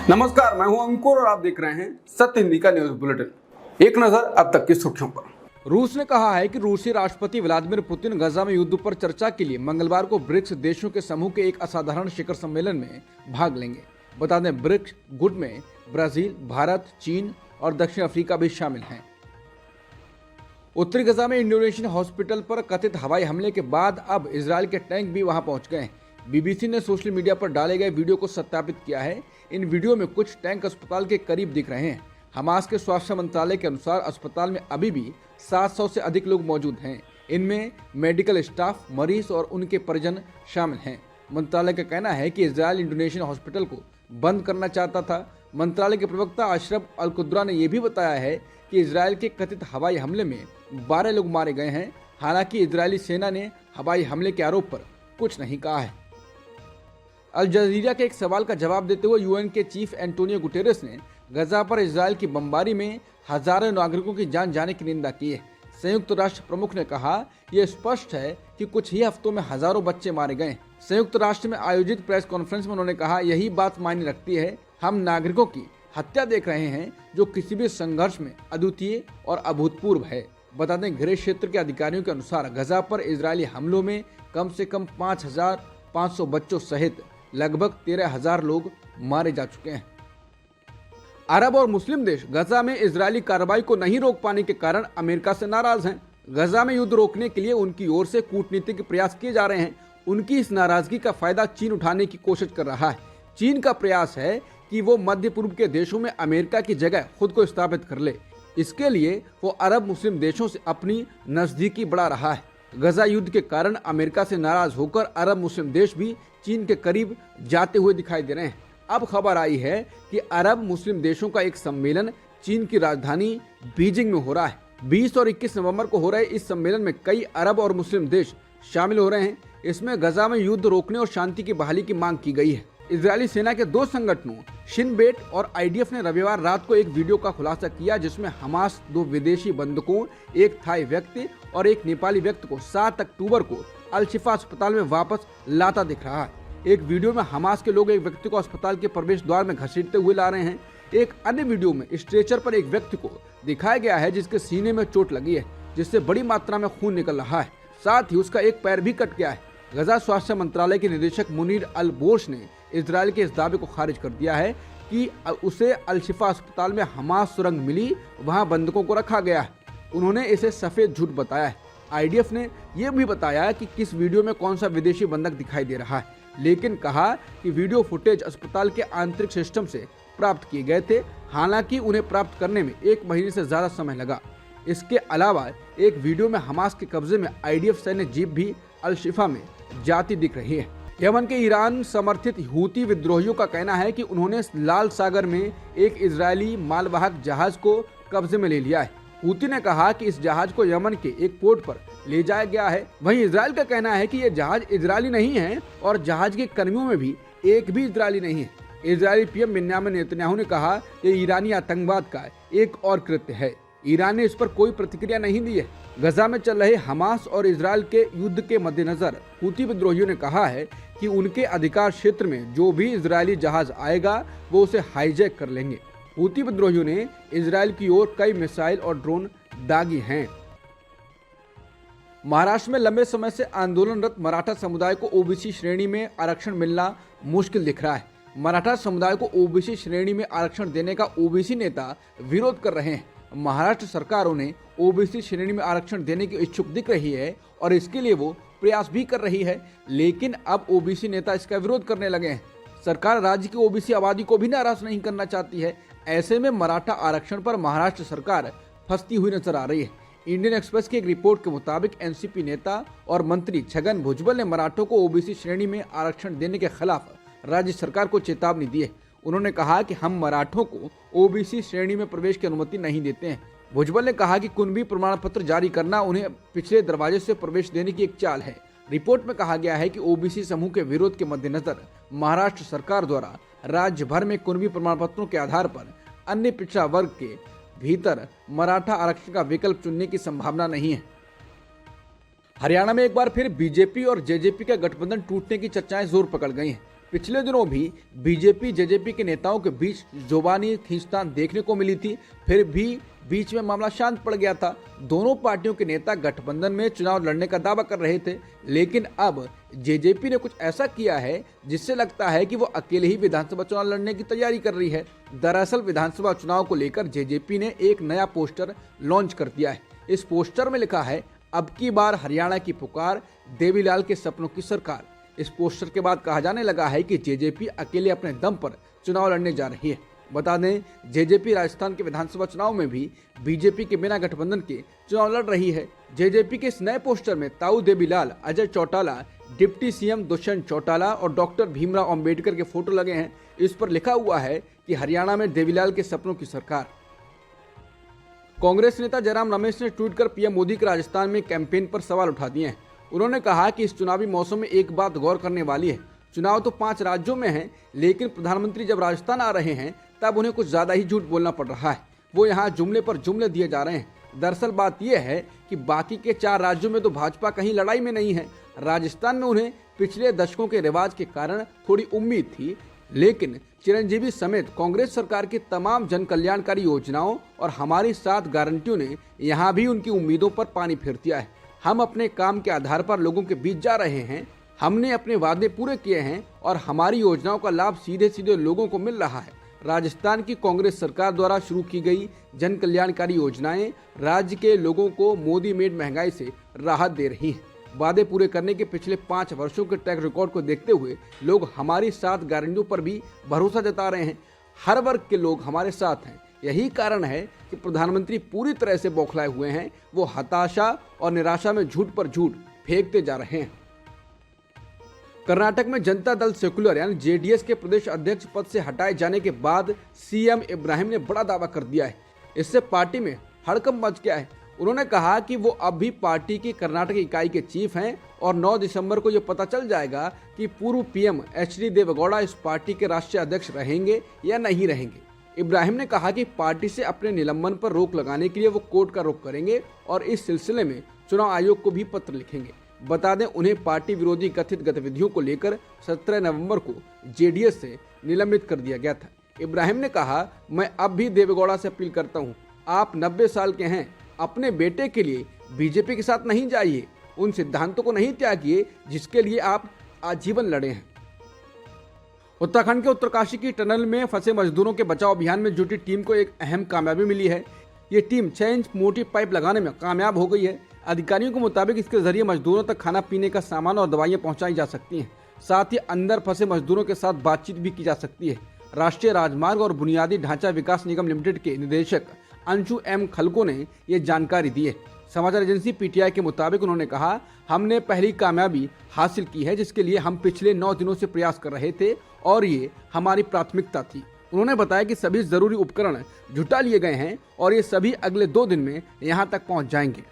नमस्कार, मैं हूं अंकुर और आप देख रहे हैं सत्य हिंदी का न्यूज बुलेटिन। एक नजर अब तक की सुर्खियों पर। रूस ने कहा है कि रूसी राष्ट्रपति व्लादिमीर पुतिन गजा में युद्ध पर चर्चा के लिए मंगलवार को ब्रिक्स देशों के समूह के एक असाधारण शिखर सम्मेलन में भाग लेंगे। बता दें, ब्रिक्स गुट में ब्राजील, भारत, चीन और दक्षिण अफ्रीका भी शामिल हैं। उत्तरी गजा में इंडोनेशियन हॉस्पिटल पर कथित हवाई हमले के बाद अब इजरायल के टैंक भी वहां पहुंच गए हैं। बीबीसी ने सोशल मीडिया पर डाले गए वीडियो को सत्यापित किया है। इन वीडियो में कुछ टैंक अस्पताल के करीब दिख रहे हैं। हमास के स्वास्थ्य मंत्रालय के अनुसार अस्पताल में अभी भी 700 से अधिक लोग मौजूद हैं। इनमें मेडिकल स्टाफ, मरीज और उनके परिजन शामिल हैं। मंत्रालय का कहना है कि इजरायल इंडोनेशियन हॉस्पिटल को बंद करना चाहता था। मंत्रालय के प्रवक्ता अशरफ अल कुद्रा ने यह भी बताया है कि इजरायल के कथित हवाई हमले में 12 लोग मारे गए हैं। हालांकि इजरायली सेना ने हवाई हमले के आरोप पर कुछ नहीं कहा है। अल जजीरा के एक सवाल का जवाब देते हुए यूएन के चीफ एंटोनियो गुटेरेस ने गजा पर इजरायल की बमबारी में हजारों नागरिकों की जान जाने की निंदा की है। संयुक्त राष्ट्र प्रमुख ने कहा, यह स्पष्ट है कि कुछ ही हफ्तों में हजारों बच्चे मारे गए। संयुक्त राष्ट्र में आयोजित प्रेस कॉन्फ्रेंस में उन्होंने कहा, यही बात मायने रखती है। हम नागरिकों की हत्या देख रहे हैं जो किसी भी संघर्ष में अद्वितीय और अभूतपूर्व है। बता दें, गृह क्षेत्र के अधिकारियों के अनुसार गजा पर इजरायली हमलों में कम से कम 5,500 बच्चों सहित लगभग 13,000 लोग मारे जा चुके हैं। अरब और मुस्लिम देश गजा में इजरायली कार्रवाई को नहीं रोक पाने के कारण अमेरिका से नाराज हैं। गजा में युद्ध रोकने के लिए उनकी ओर से कूटनीतिक प्रयास किए जा रहे हैं। उनकी इस नाराजगी का फायदा चीन उठाने की कोशिश कर रहा है। चीन का प्रयास है कि वो मध्य पूर्व के देशों में अमेरिका की जगह खुद को स्थापित कर ले। इसके लिए वो अरब मुस्लिम देशों से अपनी नजदीकी बढ़ा रहा है। गजा युद्ध के कारण अमेरिका से नाराज होकर अरब मुस्लिम देश भी चीन के करीब जाते हुए दिखाई दे रहे हैं। अब खबर आई है कि अरब मुस्लिम देशों का एक सम्मेलन चीन की राजधानी बीजिंग में हो रहा है। 20 और 21 नवंबर को हो रहे इस सम्मेलन में कई अरब और मुस्लिम देश शामिल हो रहे हैं। इसमें गजा में युद्ध रोकने और शांति की बहाली की मांग की गई है। इजरायली सेना के 2 संगठनों शिन बेट और आईडीएफ ने रविवार रात को एक वीडियो का खुलासा किया, जिसमें हमास 2 विदेशी बंधकों, एक थाई व्यक्ति और एक नेपाली व्यक्ति को 7 अक्टूबर को अल शिफा अस्पताल में वापस लाता दिख रहा है। एक वीडियो में हमास के लोग एक व्यक्ति को अस्पताल के प्रवेश द्वार में घसीटते हुए ला रहे हैं। एक अन्य वीडियो में स्ट्रेचर पर एक व्यक्ति को दिखाया गया है जिसके सीने में चोट लगी है, जिससे बड़ी मात्रा में खून निकल रहा है। साथ ही उसका एक पैर भी कट गया है। गजा स्वास्थ्य मंत्रालय के निदेशक मुनीर अल बोश ने इजरायल के इस दावे को खारिज कर दिया है कि उसे अल शिफा अस्पताल में हमास सुरंग मिली, वहां बंधकों को रखा गया है। उन्होंने इसे सफेद झूठ बताया है। आईडीएफ ने यह भी बताया कि किस वीडियो में कौन सा विदेशी बंधक दिखाई दे रहा है, लेकिन कहा कि वीडियो फुटेज अस्पताल के आंतरिक सिस्टम से प्राप्त किए गए थे। हालांकि उन्हें प्राप्त करने में 1 महीने से ज्यादा समय लगा। इसके अलावा एक वीडियो में हमास के कब्जे में आईडीएफ सैन्य जीप भी अल शिफा में जाती दिख रही है। यमन के ईरान समर्थित हूती विद्रोहियों का कहना है कि उन्होंने लाल सागर में एक इजरायली मालवाहक जहाज को कब्जे में ले लिया है। हूती ने कहा कि इस जहाज को यमन के एक पोर्ट पर ले जाया गया है। वहीं इजरायल का कहना है कि यह जहाज इजरायली नहीं है और जहाज के कर्मियों में भी एक भी इजरायली नहीं है। इजरायली पीएम बेंयामिन नेतन्याहू ने कहा यह ईरानी आतंकवाद का एक और कृत्य है। ईरान ने इस पर कोई प्रतिक्रिया नहीं दी है। गजा में चल रहे हमास और इजरायल के युद्ध के मद्देनजर हूती विद्रोहियों ने कहा है कि उनके अधिकार क्षेत्र में जो भी इजरायली जहाज आएगा वो उसे हाईजैक कर लेंगे। हूती विद्रोहियों ने इजरायल की ओर कई मिसाइल और ड्रोन दागी हैं। महाराष्ट्र में लंबे समय से आंदोलनरत मराठा समुदाय को ओबीसी श्रेणी में आरक्षण मिलना मुश्किल दिख रहा है। मराठा समुदाय को ओबीसी श्रेणी में आरक्षण देने का ओबीसी नेता विरोध कर रहे हैं। महाराष्ट्र सरकार उन्हें ओबीसी श्रेणी में आरक्षण देने की इच्छुक दिख रही है और इसके लिए वो प्रयास भी कर रही है, लेकिन अब ओबीसी नेता इसका विरोध करने लगे हैं। सरकार राज्य की ओबीसी आबादी को भी नाराज नहीं करना चाहती है। ऐसे में मराठा आरक्षण पर महाराष्ट्र सरकार फंसती हुई नजर आ रही है। इंडियन एक्सप्रेस की एक रिपोर्ट के मुताबिक एनसीपी नेता और मंत्री छगन भुजबल ने मराठों को ओबीसी श्रेणी में आरक्षण देने के खिलाफ राज्य सरकार को चेतावनी दी है। उन्होंने कहा कि हम मराठों को ओबीसी श्रेणी में प्रवेश की अनुमति नहीं देते हैं। भुजबल ने कहा कि कुणबी प्रमाण पत्र जारी करना उन्हें पिछले दरवाजे से प्रवेश देने की एक चाल है। रिपोर्ट में कहा गया है कि ओबीसी समूह के विरोध के मद्देनजर महाराष्ट्र सरकार द्वारा राज्य भर में कुणबी प्रमाण पत्रों के आधार पर अन्य पिछड़ा वर्ग के भीतर मराठा आरक्षण का विकल्प चुनने की संभावना नहीं है। हरियाणा में एक बार फिर बीजेपी और जेजेपी का गठबंधन टूटने की चर्चाएं जोर पकड़ गई हैं। पिछले दिनों भी बीजेपी जेजेपी के नेताओं के बीच जुबानी खींचतान देखने को मिली थी, फिर भी बीच में मामला शांत पड़ गया था। दोनों पार्टियों के नेता गठबंधन में चुनाव लड़ने का दावा कर रहे थे, लेकिन अब जेजेपी ने कुछ ऐसा किया है जिससे लगता है कि वो अकेले ही विधानसभा चुनाव लड़ने की तैयारी कर रही है। दरअसल विधानसभा चुनाव को लेकर जेजेपी ने एक नया पोस्टर लॉन्च कर दिया है। इस पोस्टर में लिखा है, अब की बार हरियाणा की पुकार, देवीलाल के सपनों की सरकार। इस पोस्टर के बाद कहा जाने लगा है कि जेजेपी अकेले अपने दम पर चुनाव लड़ने जा रही है। बता दें, जेजेपी राजस्थान के विधानसभा चुनाव में भी बीजेपी के बिना गठबंधन के चुनाव लड़ रही है। जेजेपी के इस नए पोस्टर में ताऊ देवीलाल, अजय चौटाला, डिप्टी सीएम दुष्यंत चौटाला और डॉक्टर भीमराव अंबेडकर के फोटो लगे हैं। इस पर लिखा हुआ है कि हरियाणा में देवीलाल के सपनों की सरकार। कांग्रेस नेता जयराम रमेश ने ट्वीट कर पीएम मोदी के राजस्थान में कैंपेन पर सवाल उठा दिए हैं। उन्होंने कहा कि इस चुनावी मौसम में एक बात गौर करने वाली है, चुनाव तो 5 राज्यों में है, लेकिन प्रधानमंत्री जब राजस्थान आ रहे हैं तब उन्हें कुछ ज्यादा ही झूठ बोलना पड़ रहा है। वो यहाँ जुमले पर जुमले दिए जा रहे हैं। दरअसल बात यह है कि बाकी के 4 राज्यों में तो भाजपा कहीं लड़ाई में नहीं है। राजस्थान में उन्हें पिछले दशकों के रिवाज के कारण थोड़ी उम्मीद थी, लेकिन चिरंजीवी समेत कांग्रेस सरकार की तमाम जन कल्याणकारी योजनाओं और हमारी 7 गारंटियों ने यहाँ भी उनकी उम्मीदों पर पानी फेर दिया है। हम अपने काम के आधार पर लोगों के बीच जा रहे हैं, हमने अपने वादे पूरे किए हैं और हमारी योजनाओं का लाभ सीधे सीधे लोगों को मिल रहा है। राजस्थान की कांग्रेस सरकार द्वारा शुरू की गई जन कल्याणकारी योजनाएं राज्य के लोगों को मोदी मेड महंगाई से राहत दे रही हैं। वादे पूरे करने के पिछले 5 वर्षों के ट्रैक रिकॉर्ड को देखते हुए लोग हमारी 7 गारंटियों पर भी भरोसा जता रहे हैं। हर वर्ग के लोग हमारे साथ हैं। यही कारण है कि प्रधानमंत्री पूरी तरह से बौखलाए हुए हैं। वो हताशा और निराशा में झूठ पर झूठ फेंकते जा रहे हैं। कर्नाटक में जनता दल सेक्युलर यानी जेडीएस के प्रदेश अध्यक्ष पद से हटाए जाने के बाद सीएम इब्राहिम ने बड़ा दावा कर दिया है। इससे पार्टी में हड़कंप मच गया है। उन्होंने कहा कि वो अब भी पार्टी की कर्नाटक इकाई के चीफ हैं और 9 दिसंबर को ये पता चल जाएगा कि पूर्व पीएम एचडी देवेगौड़ा इस पार्टी के राष्ट्रीय अध्यक्ष रहेंगे या नहीं रहेंगे। इब्राहिम ने कहा कि पार्टी से अपने निलंबन पर रोक लगाने के लिए वो कोर्ट का रुख करेंगे और इस सिलसिले में चुनाव आयोग को भी पत्र लिखेंगे। बता दें, उन्हें पार्टी विरोधी कथित गतिविधियों को लेकर 17 नवंबर को जेडीएस से निलंबित कर दिया गया था। इब्राहिम ने कहा, मैं अब भी देवेगौड़ा से अपील करता हूं, आप 90 साल के हैं, अपने बेटे के लिए बीजेपी के साथ नहीं जाइए, उन सिद्धांतों को नहीं त्यागिए जिसके लिए आप आजीवन लड़े हैं। उत्तराखंड के उत्तरकाशी की टनल में फंसे मजदूरों के बचाव अभियान में जुटी टीम को एक अहम कामयाबी मिली है। ये टीम 6 इंच मोटी पाइप लगाने में कामयाब हो गई है। अधिकारियों के मुताबिक इसके जरिए मजदूरों तक खाना पीने का सामान और दवाइयां पहुंचाई जा सकती हैं। साथ ही अंदर फंसे मजदूरों के साथ बातचीत भी की जा सकती है। राष्ट्रीय राजमार्ग और बुनियादी ढांचा विकास निगम लिमिटेड के निदेशक अंशु एम खलको ने ये जानकारी दी है। समाचार एजेंसी पीटीआई के मुताबिक उन्होंने कहा, हमने पहली कामयाबी हासिल की है जिसके लिए हम पिछले 9 दिनों से प्रयास कर रहे थे और ये हमारी प्राथमिकता थी। उन्होंने बताया कि सभी जरूरी उपकरण जुटा लिए गए हैं और ये सभी अगले 2 दिन में यहाँ तक पहुँच जाएंगे।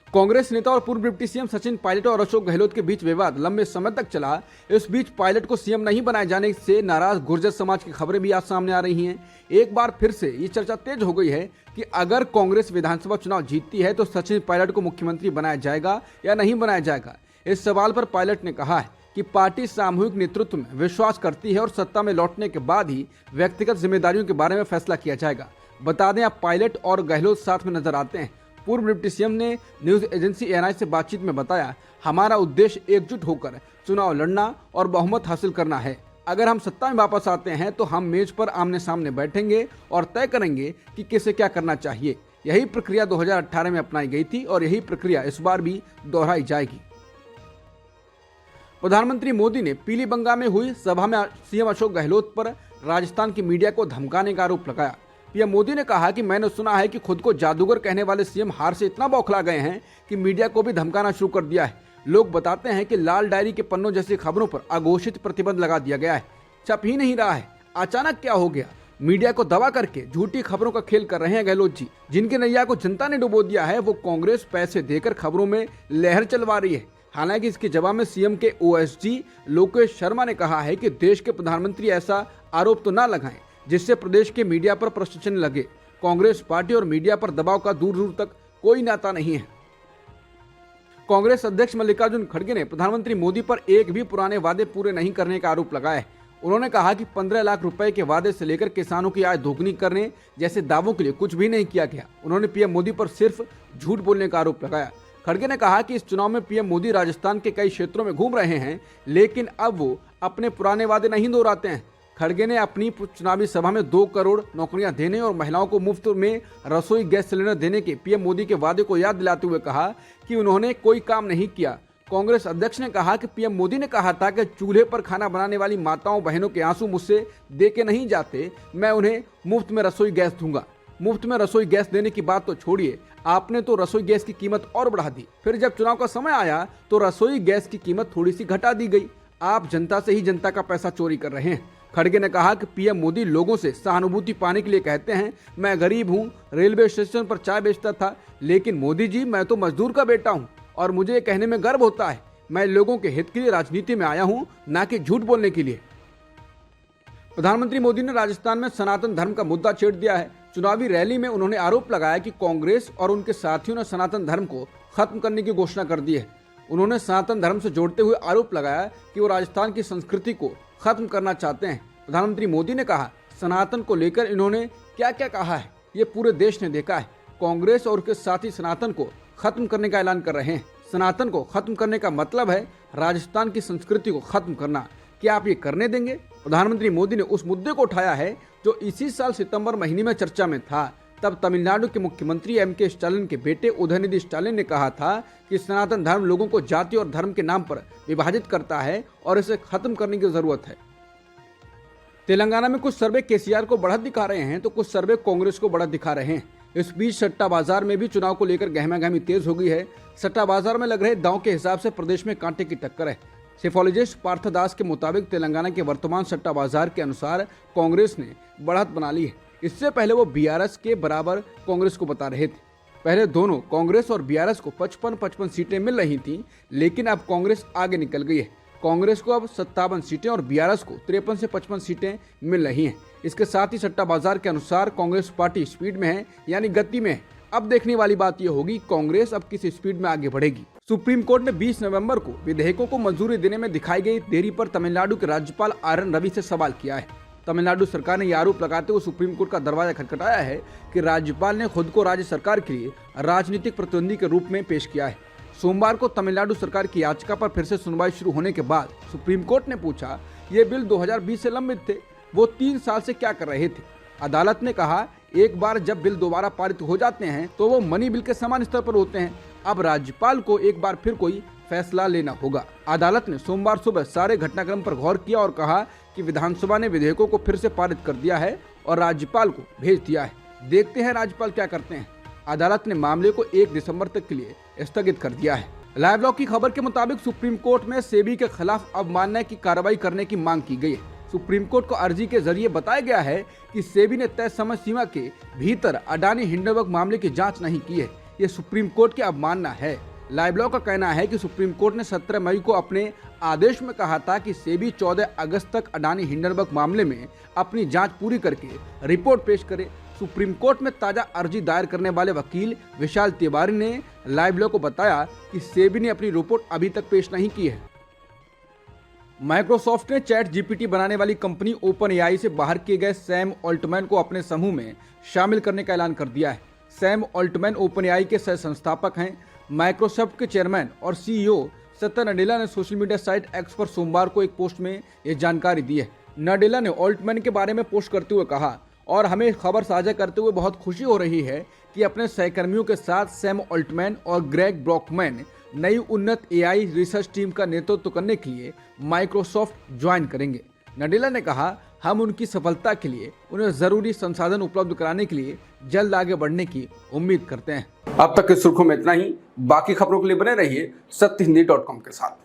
कांग्रेस नेता और पूर्व डिप्टी सीएम सचिन पायलट और अशोक गहलोत के बीच विवाद लंबे समय तक चला। इस बीच पायलट को सीएम नहीं बनाए जाने से नाराज गुर्जर समाज की खबरें भी आज सामने आ रही हैं। एक बार फिर से ये चर्चा तेज हो गई है कि अगर कांग्रेस विधानसभा चुनाव जीतती है तो सचिन पायलट को मुख्यमंत्री बनाया जाएगा या नहीं बनाया जाएगा। इस सवाल पर पायलट ने कहा है कि पार्टी सामूहिक नेतृत्व में विश्वास करती है और सत्ता में लौटने के बाद ही व्यक्तिगत जिम्मेदारियों के बारे में फैसला किया जाएगा। बता दें, अब पायलट और गहलोत साथ में नजर आते हैं। पूर्व डिप्टी सीएम ने न्यूज एजेंसी एएनआई से बातचीत में बताया, हमारा उद्देश्य एकजुट होकर चुनाव लड़ना और बहुमत हासिल करना है। अगर हम सत्ता में वापस आते हैं तो हम मेज पर आमने सामने बैठेंगे और तय करेंगे कि किसे क्या करना चाहिए। यही प्रक्रिया 2018 में अपनाई गई थी और यही प्रक्रिया इस बार भी दोहराई जाएगी। प्रधानमंत्री मोदी ने पीलीबंगा में हुई सभा में सीएम अशोक गहलोत पर राजस्थान की मीडिया को धमकाने का आरोप लगाया। पीएम मोदी ने कहा कि मैंने सुना है कि खुद को जादूगर कहने वाले सीएम हार से इतना बौखला गए हैं कि मीडिया को भी धमकाना शुरू कर दिया है। लोग बताते हैं कि लाल डायरी के पन्नों जैसी खबरों पर अघोषित प्रतिबंध लगा दिया गया है, छप ही नहीं रहा है। अचानक क्या हो गया? मीडिया को दबा करके झूठी खबरों का खेल कर रहे हैं गहलोत जी। जिनके नैया को जनता ने डुबो दिया है वो कांग्रेस पैसे देकर खबरों में लहर चलवा रही है। हालांकि इसके जवाब में सीएम के ओएसडी लोकेश शर्मा ने कहा है कि देश के प्रधानमंत्री ऐसा आरोप तो ना लगाएं जिससे प्रदेश के मीडिया पर प्रश्न चिन्ह लगे। कांग्रेस पार्टी और मीडिया पर दबाव का दूर दूर तक कोई नाता नहीं है। कांग्रेस अध्यक्ष मल्लिकार्जुन खड़गे ने प्रधानमंत्री मोदी पर एक भी पुराने वादे पूरे नहीं करने का आरोप लगाया है। उन्होंने कहा कि 15 लाख रुपए के वादे से लेकर किसानों की आय दोगुनी करने जैसे दावों के लिए कुछ भी नहीं किया गया। उन्होंने पीएम मोदी पर सिर्फ झूठ बोलने का आरोप लगाया। खड़गे ने कहा कि इस चुनाव में पीएम मोदी राजस्थान के कई क्षेत्रों में घूम रहे हैं, लेकिन अब वो अपने पुराने वादे नहीं दोहराते हैं। खड़गे ने अपनी चुनावी सभा में 2 करोड़ नौकरियां देने और महिलाओं को मुफ्त में रसोई गैस सिलेंडर देने के पीएम मोदी के वादे को याद दिलाते हुए कहा कि उन्होंने कोई काम नहीं किया। कांग्रेस अध्यक्ष ने कहा कि पीएम मोदी ने कहा था कि चूल्हे पर खाना बनाने वाली माताओं बहनों के आंसू मुझसे दे के नहीं जाते, मैं उन्हें मुफ्त में रसोई गैस दूंगा। मुफ्त में रसोई गैस देने की बात तो छोड़िए, आपने तो रसोई गैस की कीमत और बढ़ा दी। फिर जब चुनाव का समय आया तो रसोई गैस की कीमत थोड़ी सी घटा दी गई। आप जनता से ही जनता का पैसा चोरी कर रहे हैं। खड़गे ने कहा कि पीएम मोदी लोगों से सहानुभूति पाने के लिए कहते हैं, मैं गरीब हूं, रेलवे स्टेशन पर चाय बेचता था, लेकिन मोदी जी मैं तो मजदूर का बेटा हूं और मुझे ये कहने में गर्व होता है, मैं लोगों के हित के लिए राजनीति में आया हूं, ना कि झूठ बोलने के लिए। प्रधानमंत्री मोदी ने राजस्थान में सनातन धर्म का मुद्दा छेड़ दिया है। चुनावी रैली में उन्होंने आरोप लगाया कि कांग्रेस और उनके साथियों ने सनातन धर्म को खत्म करने की घोषणा कर दी है। उन्होंने सनातन धर्म से जोड़ते हुए आरोप लगाया कि वो राजस्थान की संस्कृति को खत्म करना चाहते हैं। प्रधानमंत्री मोदी ने कहा, सनातन को लेकर इन्होंने क्या क्या कहा है ये पूरे देश ने देखा है। कांग्रेस और उसके साथी सनातन को खत्म करने का ऐलान कर रहे हैं। सनातन को खत्म करने का मतलब है राजस्थान की संस्कृति को खत्म करना। क्या आप ये करने देंगे? प्रधानमंत्री मोदी ने उस मुद्दे को उठाया है जो इसी साल सितंबर महीने में चर्चा में था। तब तमिलनाडु के मुख्यमंत्री एम.के. स्टालिन के बेटे उदयनिधि स्टालिन ने कहा था कि सनातन धर्म लोगों को जाति और धर्म के नाम पर विभाजित करता है और इसे खत्म करने की जरूरत है। तेलंगाना में कुछ सर्वे केसीआर को बढ़त दिखा रहे हैं तो कुछ सर्वे कांग्रेस को बढ़त दिखा रहे हैं। इस बीच सट्टा बाजार में भी चुनाव को लेकर गहमागहमी तेज हो गई है। सट्टा बाजार में लग रहे दांव के हिसाब से प्रदेश में कांटे की टक्कर है। सेफोलॉजिस्ट पार्थ दास के मुताबिक तेलंगाना के वर्तमान सट्टा बाजार के अनुसार कांग्रेस ने बढ़त बना ली है। इससे पहले वो बीआरएस के बराबर कांग्रेस को बता रहे थे। पहले दोनों कांग्रेस और बीआरएस को 55-55 सीटें मिल रही थीं, लेकिन अब कांग्रेस आगे निकल गई है। कांग्रेस को अब 57 सीटें और बीआरएस को 53 से 55 सीटें मिल रही हैं। इसके साथ ही सट्टा बाजार के अनुसार कांग्रेस पार्टी स्पीड में है, यानी गति में है। अब देखने वाली बात यह होगी कांग्रेस अब किस स्पीड में आगे बढ़ेगी। सुप्रीम कोर्ट ने 20 नवंबर को विधेयकों को मंजूरी देने में दिखाई गई देरी पर तमिलनाडु के राज्यपाल आर.एन. रवि से सवाल किया है। तमिलनाडु सरकार ने यह आरोप लगाते हुए सुप्रीम कोर्ट का दरवाजा खटखटाया है कि राज्यपाल ने खुद को राज्य सरकार के लिए राजनीतिक प्रतिद्वंदी के रूप में पेश किया है। सोमवार को तमिलनाडु सरकार की याचिका पर फिर से सुनवाई शुरू होने के बाद सुप्रीम कोर्ट ने पूछा, ये बिल 2020 से लंबित थे, वो 3 साल से क्या कर रहे थे। अदालत ने कहा, एक बार जब बिल दोबारा पारित हो जाते हैं तो वो मनी बिल के समान स्तर पर होते हैं। अब राज्यपाल को एक बार फिर कोई फैसला लेना होगा। अदालत ने सोमवार सुबह सारे घटनाक्रम पर गौर किया और कहा कि विधानसभा ने विधेयकों को फिर से पारित कर दिया है और राज्यपाल को भेज दिया है। देखते हैं राज्यपाल क्या करते हैं। अदालत ने मामले को 1 दिसंबर तक के लिए स्थगित कर दिया है। लाइव लॉ की खबर के मुताबिक सुप्रीम कोर्ट में सेबी के खिलाफ अवमानना की कार्रवाई करने की मांग की गई है। सुप्रीम कोर्ट को अर्जी के जरिए बताया गया है कि सेबी ने तय समय सीमा के भीतर अडानी हिंडनबर्ग मामले की जांच नहीं की है। ये सुप्रीम कोर्ट की अवमानना है। लाइव लॉ का कहना है कि सुप्रीम कोर्ट ने 17 मई को अपने आदेश में कहा था कि सेबी 14 अगस्त तक अडानी हिंडनबर्ग मामले में अपनी जांच पूरी करके रिपोर्ट पेश करे। सुप्रीम कोर्ट में ताजा अर्जी दायर करने वाले वकील विशाल तिवारी ने लाइव लॉ को बताया कि सेबी ने अपनी रिपोर्ट अभी तक पेश नहीं की है। माइक्रोसॉफ्ट ने चैट जीपीटी बनाने वाली कंपनी ओपन एआई से बाहर किए गए सैम ऑल्टमैन को अपने समूह में शामिल करने का ऐलान कर दिया है। सैम ऑल्टमैन ओपन एआई के सह संस्थापक हैं। माइक्रोसॉफ्ट के चेयरमैन और सीईओ सत्या नडेला ने सोशल मीडिया साइट एक्स पर सोमवार को एक पोस्ट में ये जानकारी दी है। नडेला ने ऑल्टमैन के बारे में पोस्ट करते हुए कहा, और हमें खबर साझा करते हुए बहुत खुशी हो रही है कि अपने सहकर्मियों के साथ सैम ऑल्टमैन और ग्रेग ब्रॉकमैन नई उन्नत एआई रिसर्च टीम का नेतृत्व करने के लिए माइक्रोसॉफ्ट ज्वाइन करेंगे। नडेला ने कहा, हम उनकी सफलता के लिए उन्हें जरूरी संसाधन उपलब्ध कराने के लिए जल्द आगे बढ़ने की उम्मीद करते हैं। अब तक की सुर्खियों में इतना ही। बाकी खबरों के लिए बने रहिए सत्यहिंदी.com के साथ।